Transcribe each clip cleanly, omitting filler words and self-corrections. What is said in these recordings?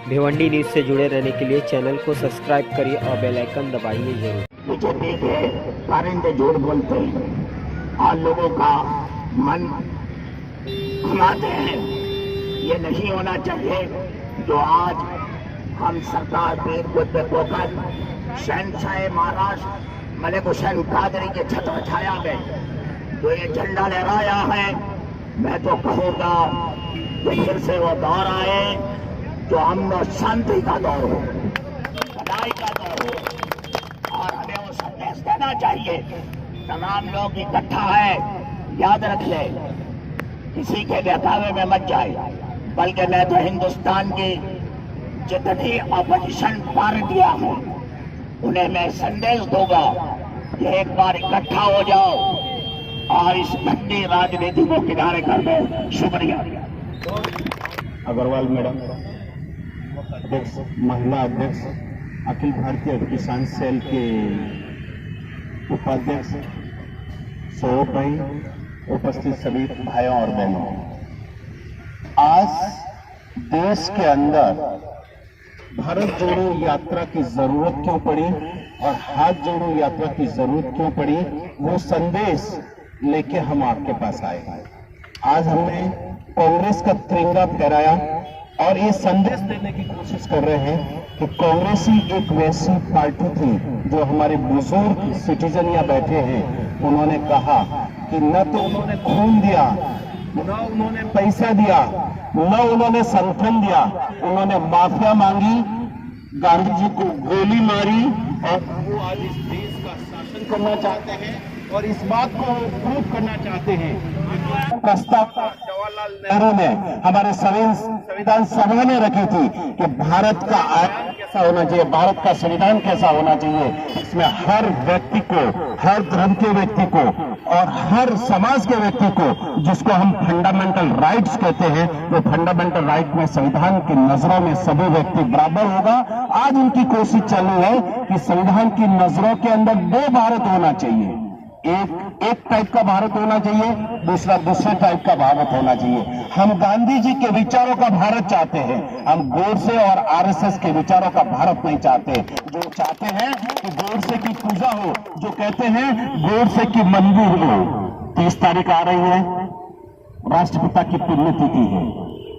Bhiwandi news से जुड़े रहने के लिए चैनल को सब्सक्राइब करिए और बेल आइकन दबाइए जरूर। बीजेपी के कारिंदे झूठ बोलते हैं और लोगों का मन घुमाते हैं। ये नहीं होना चाहिए। जो आज हम सरदार वीर बुद्ध गोकल शहनशाह महाराष्ट्र मलिक हुसैन कादरी के छत्र छाया में जो ये झंडा लहराया है, मैं तो कहूँगा कि फिर से वो दौर आए जो अमन और शांति का दौर हो, भलाई का दौर हो। और हमें वो संदेश देना चाहिए। तमाम लोग इकट्ठा है, याद रख ले, किसी के बहकावे में मत जाए। बल्कि मैं तो हिंदुस्तान की जितनी अपोजिशन पार्टियां हैं उन्हें मैं संदेश दूंगा कि एक बार इकट्ठा हो जाओ और इस गंदी राजनीति को किनारे कर दो। शुक्रिया। अग्रवाल मैडम, अध्यक्ष, महिला अध्यक्ष, अखिल भारतीय किसान सेल के उपाध्यक्ष, स्वरूप भाई, उपस्थित सभी भाइयों और बहनों, आज देश के अंदर भारत जोड़ो यात्रा की जरूरत क्यों पड़ी और हाथ जोड़ो यात्रा की जरूरत क्यों पड़ी, वो संदेश लेके हम आपके पास आए। आज हमने कांग्रेस का तिरंगा फहराया और ये संदेश देने की कोशिश कर रहे हैं कि कांग्रेस ही एक वैसी पार्टी थी जो हमारे बुजुर्ग सिटीजन यहाँ बैठे हैं, उन्होंने कहा कि न तो उन्होंने खून दिया, न उन्होंने पैसा दिया, न उन्होंने संगठन दिया, उन्होंने माफिया मांगी, गांधी जी को गोली मारी और वो आज इस देश का शासन करना चाहते हैं और इस बात को प्रूव करना चाहते हैं। प्रस्ताव जवाहरलाल नेहरू ने हमारे संविधान सभा में रखी थी कि भारत का आयन कैसा होना चाहिए, भारत का संविधान कैसा होना चाहिए। इसमें हर व्यक्ति को, हर धर्म के व्यक्ति को और हर समाज के व्यक्ति को, जिसको हम फंडामेंटल राइट्स कहते हैं, वो फंडामेंटल राइट में संविधान की नजरों में सभी व्यक्ति बराबर होगा। आज उनकी कोशिश चालू है कि संविधान की नजरों के अंदर दो भारत होना चाहिए। एक टाइप का भारत होना चाहिए, दूसरा दूसरे टाइप का भारत होना चाहिए। हम गांधी जी के विचारों का भारत चाहते हैं, हम गोडसे और आरएसएस के विचारों का भारत नहीं चाहते। जो चाहते हैं कि गोडसे की पूजा हो, जो कहते हैं गोडसे की मंदिर हो। 30 तारीख आ रही है, राष्ट्रपिता की पुण्यतिथि है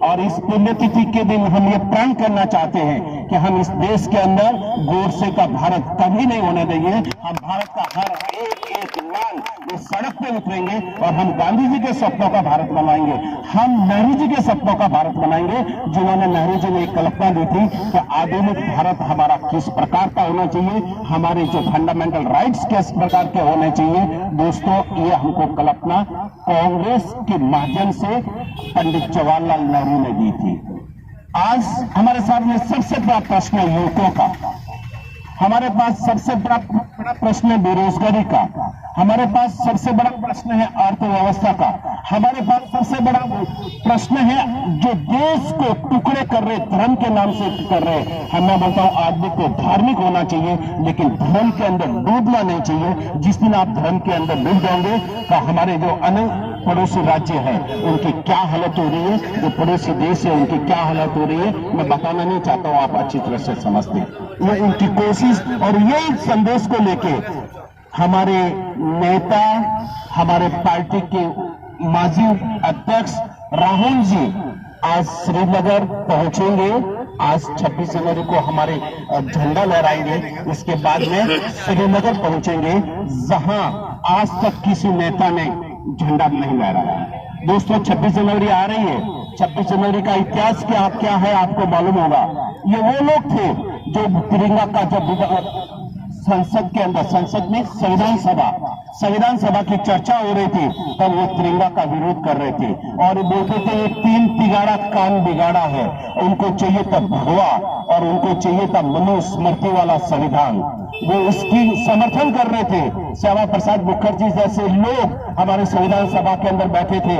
और इस पुण्यतिथि के दिन हम ये प्रण करना चाहते हैं कि हम इस देश के अंदर गोडसे का भारत कभी नहीं होने देंगे। हम भारत का हर एक लाल इस सड़क पे उतरेंगे और हम गांधी जी के सपनों का भारत बनाएंगे। हम नेहरू जी के सपनों का भारत बनाएंगे, जिन्होंने, नेहरू जी ने एक कल्पना दी थी कि आधुनिक भारत हमारा किस प्रकार का होना चाहिए, हमारे जो फंडामेंटल राइट्स किस प्रकार के होने चाहिए। दोस्तों, ये हमको कल्पना कांग्रेस के माध्यम से पंडित जवाहरलाल नेहरू ने दी थी। आज हमारे सामने सबसे बड़ा प्रश्न है युवकों का, हमारे पास सबसे बड़ा प्रश्न है बेरोजगारी का, हमारे पास सबसे बड़ा प्रश्न है अर्थव्यवस्था का, हमारे पास सबसे बड़ा प्रश्न है जो देश को टुकड़े कर रहे, धर्म के नाम से कर रहे। मैं बोलता हूं आदमी को धार्मिक होना चाहिए, लेकिन धर्म के अंदर डूबना नहीं चाहिए। जिस दिन आप धर्म के अंदर डूब जाओगे तो हमारे जो अन्य पड़ोसी राज्य है उनकी क्या हालत हो रही है, जो पड़ोसी देश है उनकी क्या हालत हो रही है, मैं बताना नहीं चाहता हूं, आप अच्छी तरह से समझते हैं। ये उनकी कोशिश और यही संदेश को लेके हमारे नेता, हमारे पार्टी के माजी अध्यक्ष राहुल जी आज श्रीनगर पहुंचेंगे। आज 26 जनवरी को हमारे झंडा लहराएंगे, इसके बाद में श्रीनगर पहुंचेंगे जहां आज तक किसी नेता ने झंडा नहीं लहराया। दोस्तों, 26 जनवरी आ रही है। 26 जनवरी का इतिहास क्या है आपको मालूम होगा। ये वो लोग थे जो तिरंगा का, जब संसद के अंदर, संसद में संविधान सभा की चर्चा हो रही थी, तब वो तिरंगा का विरोध कर रहे थे और बोलते थे ये 3 तिगाड़ा काम बिगाड़ा है। उनको चाहिए था भगवा और उनको चाहिए था मनुस्मृति वाला संविधान। वो उसकी समर्थन कर रहे थे। श्यामा प्रसाद मुखर्जी जैसे लोग हमारे संविधान सभा के अंदर बैठे थे।